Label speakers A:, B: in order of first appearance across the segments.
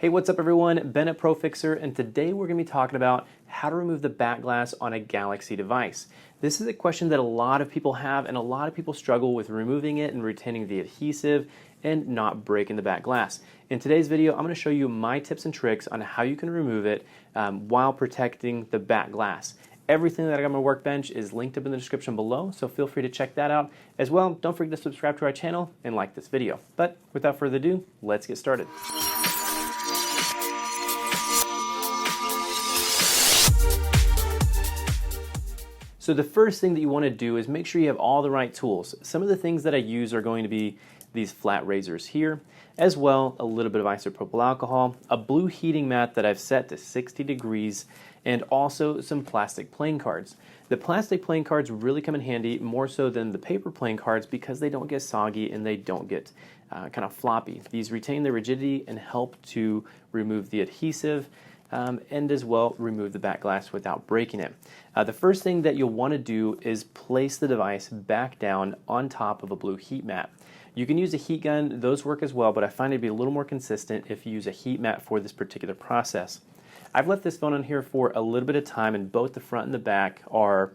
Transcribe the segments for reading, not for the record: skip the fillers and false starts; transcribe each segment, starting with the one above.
A: Hey, what's up everyone? Ben at ProFixer, and today we're going to be talking about how to remove the back glass on a Galaxy device. This is a question that a lot of people have, and a lot of people struggle with removing it and retaining the adhesive and not breaking the back glass. In today's video, I'm going to show you my tips and tricks on how you can remove it while protecting the back glass. Everything that I got on my workbench is linked up in the description below, so feel free to check that out. As well, don't forget to subscribe to our channel and like this video. But without further ado, let's get started. So the first thing that you want to do is make sure you have all the right tools. Some of the things that I use are going to be these flat razors here, as well a little bit of isopropyl alcohol, a blue heating mat that I've set to 60 degrees, and also some plastic playing cards. The plastic playing cards really come in handy more so than the paper playing cards because they don't get soggy and they don't get kind of floppy. These retain their rigidity and help to remove the adhesive and as well remove the back glass without breaking it. The first thing that you'll want to do is place the device back down on top of a blue heat mat. You can use a heat gun, those work as well, but I find it to be a little more consistent if you use a heat mat for this particular process. I've left this phone on here for a little bit of time, and both the front and the back are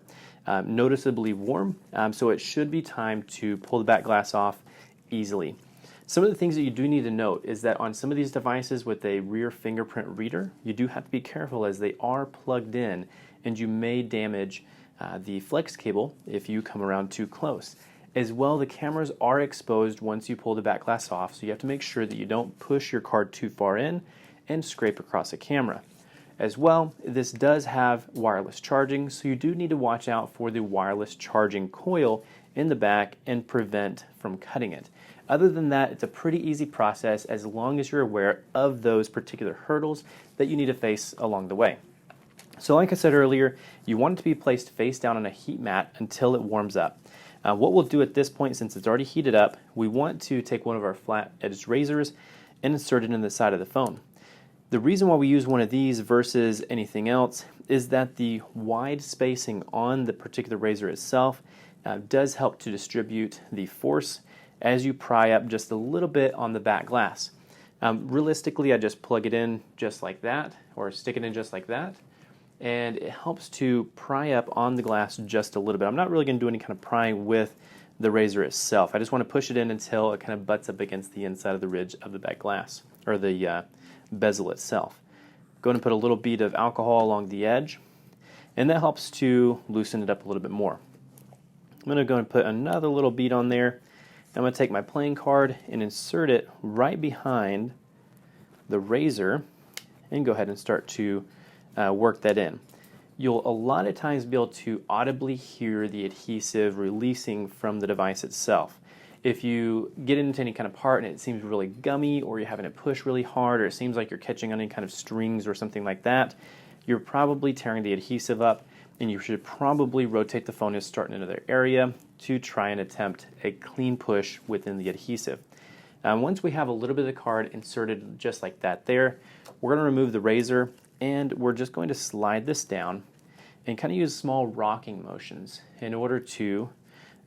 A: noticeably warm, so it should be time to pull the back glass off easily. Some of the things that you do need to note is that on some of these devices with a rear fingerprint reader, you do have to be careful as they are plugged in and you may damage the flex cable if you come around too close. As well, the cameras are exposed once you pull the back glass off, so you have to make sure that you don't push your card too far in and scrape across the camera. As well, this does have wireless charging, so you do need to watch out for the wireless charging coil in the back and prevent from cutting it. Other than that, it's a pretty easy process as long as you're aware of those particular hurdles that you need to face along the way. So like I said earlier, you want it to be placed face down on a heat mat until it warms up. What we'll do at this point, since it's already heated up, we want to take one of our flat edged razors and insert it in the side of the phone. The reason why we use one of these versus anything else is that the wide spacing on the particular razor itself does help to distribute the force as you pry up just a little bit on the back glass. Realistically, I just plug it in just like that, or stick it in just like that, and it helps to pry up on the glass just a little bit. I'm not really going to do any kind of prying with the razor itself. I just want to push it in until it kind of butts up against the inside of the ridge of the back glass, or the bezel itself. Go ahead and put a little bead of alcohol along the edge, and that helps to loosen it up a little bit more. I'm going to go and put another little bead on there. I'm going to take my playing card and insert it right behind the razor and go ahead and start to work that in. You'll a lot of times be able to audibly hear the adhesive releasing from the device itself. If you get into any kind of part and it seems really gummy, or you're having to push really hard, or it seems like you're catching on any kind of strings or something like that, you're probably tearing the adhesive up, and you should probably rotate the phone and start in another area to try and attempt a clean push within the adhesive. Once we have a little bit of the card inserted just like that there, we're going to remove the razor, and we're just going to slide this down and kind of use small rocking motions in order to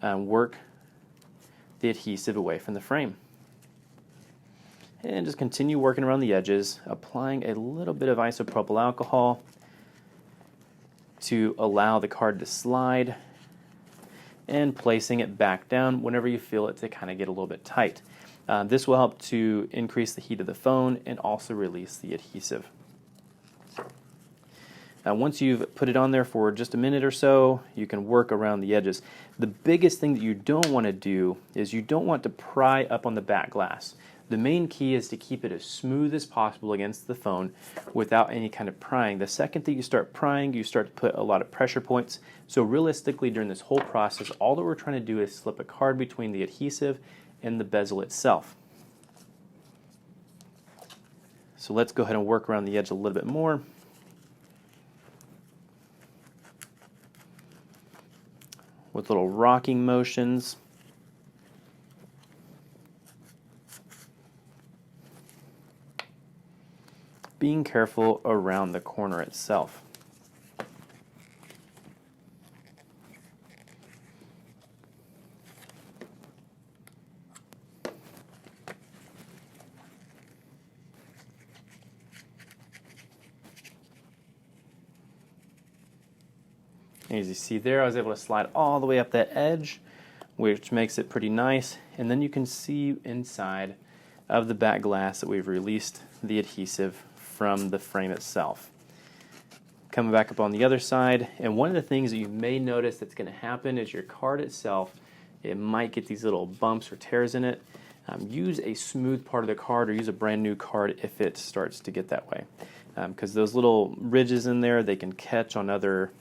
A: work the adhesive away from the frame. And just continue working around the edges, applying a little bit of isopropyl alcohol to allow the card to slide, and placing it back down whenever you feel it to kind of get a little bit tight. This will help to increase the heat of the phone and also release the adhesive. Once you've put it on there for just a minute or so, you can work around the edges. The biggest thing that you don't want to do is you don't want to pry up on the back glass. The main key is to keep it as smooth as possible against the phone without any kind of prying. The second that you start prying, you start to put a lot of pressure points. So realistically, during this whole process, all that we're trying to do is slip a card between the adhesive and the bezel itself. So let's go ahead and work around the edge a little bit more. With little rocking motions. Being careful around the corner itself. As you see there, I was able to slide all the way up that edge, which makes it pretty nice. And then you can see inside of the back glass that we've released the adhesive from the frame itself. Coming back up on the other side, and one of the things that you may notice that's going to happen is your card itself, it might get these little bumps or tears in it. Use a smooth part of the card or use a brand new card if it starts to get that way. Because those little ridges in there, they can catch on other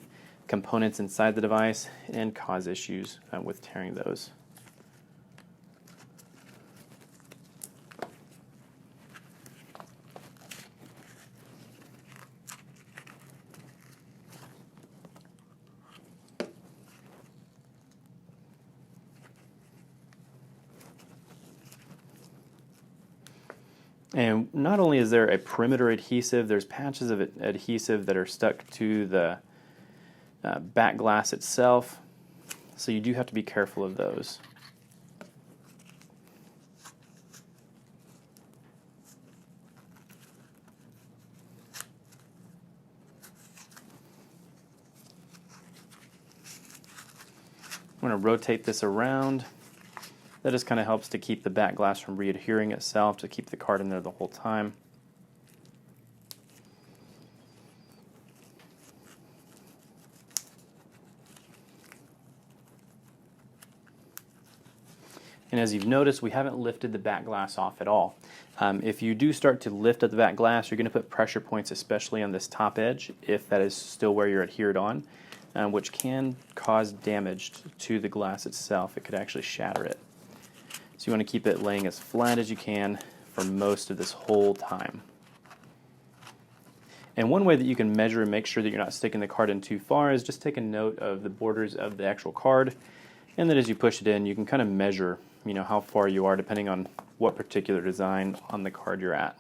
A: components inside the device and cause issues with tearing those. And not only is there a perimeter adhesive, there's patches of adhesive that are stuck to the back glass itself, so you do have to be careful of those. I'm going to rotate this around. That just kind of helps to keep the back glass from readhering itself, to keep the card in there the whole time. And as you've noticed, we haven't lifted the back glass off at all. If you do start to lift up the back glass, you're going to put pressure points, especially on this top edge, if that is still where you're adhered on, which can cause damage to the glass itself. It could actually shatter it. So you want to keep it laying as flat as you can for most of this whole time. And one way that you can measure and make sure that you're not sticking the card in too far is just take a note of the borders of the actual card, and then as you push it in, you can kind of measure, how far you are depending on what particular design on the card you're at.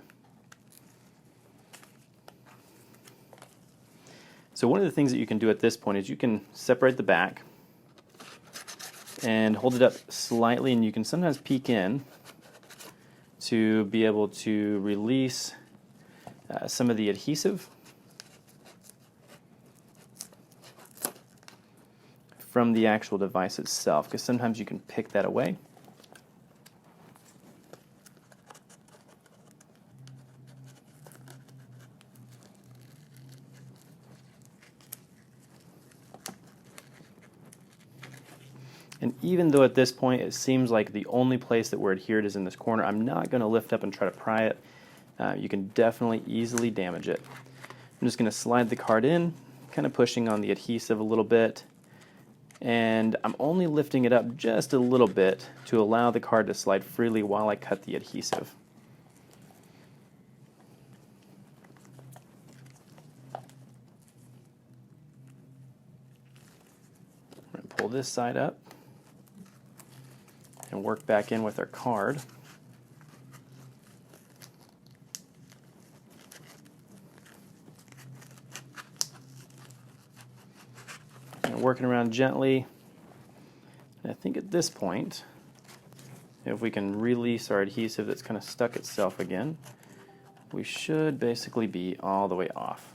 A: So one of the things that you can do at this point is you can separate the back and hold it up slightly, and you can sometimes peek in to be able to release some of the adhesive from the actual device itself, because sometimes you can pick that away. And even though at this point it seems like the only place that we're adhered is in this corner, I'm not going to lift up and try to pry it. You can definitely easily damage it. I'm just going to slide the card in, kind of pushing on the adhesive a little bit, and I'm only lifting it up just a little bit to allow the card to slide freely while I cut the adhesive. I'm going to pull this side up and work back in with our card. And working around gently. And I think at this point, if we can release our adhesive that's kind of stuck itself again, we should basically be all the way off.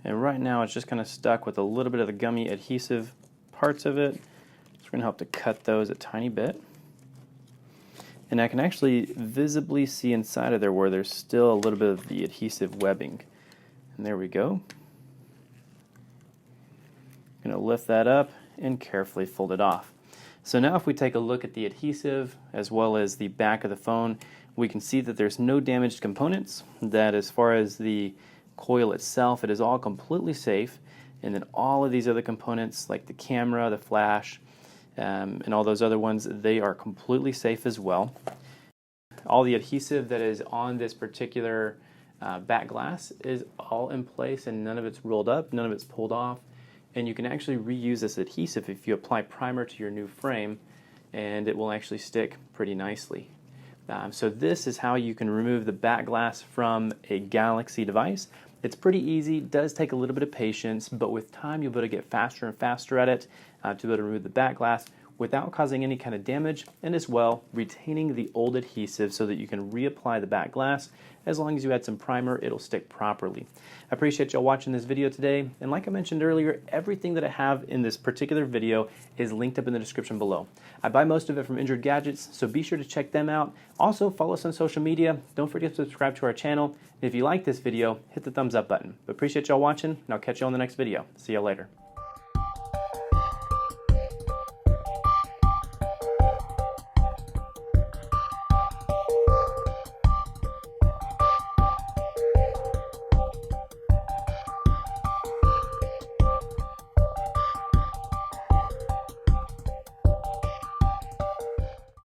A: And right now it's just kind of stuck with a little bit of the gummy adhesive parts of it. So we're going to help to cut those a tiny bit. And I can actually visibly see inside of there where there's still a little bit of the adhesive webbing. And there we go. I'm going to lift that up and carefully fold it off. So now if we take a look at the adhesive as well as the back of the phone, we can see that there's no damaged components, that as far as the coil itself, it is all completely safe, and then all of these other components like the camera, the flash, and all those other ones, they are completely safe as well. All the adhesive that is on this particular back glass is all in place, and none of it's rolled up, none of it's pulled off, and you can actually reuse this adhesive if you apply primer to your new frame, and it will actually stick pretty nicely. So this is how you can remove the back glass from a Galaxy device. It's pretty easy, does take a little bit of patience, but with time you'll be able to get faster and faster at it to be able to remove the back glass without causing any kind of damage, and as well retaining the old adhesive so that you can reapply the back glass. As long as you add some primer, it'll stick properly. I appreciate y'all watching this video today, and like I mentioned earlier, everything that I have in this particular video is linked up in the description below. I buy most of it from Injured Gadgets, so be sure to check them out. Also, follow us on social media. Don't forget to subscribe to our channel. And if you like this video, hit the thumbs up button. But appreciate y'all watching, and I'll catch you on the next video. See y'all later.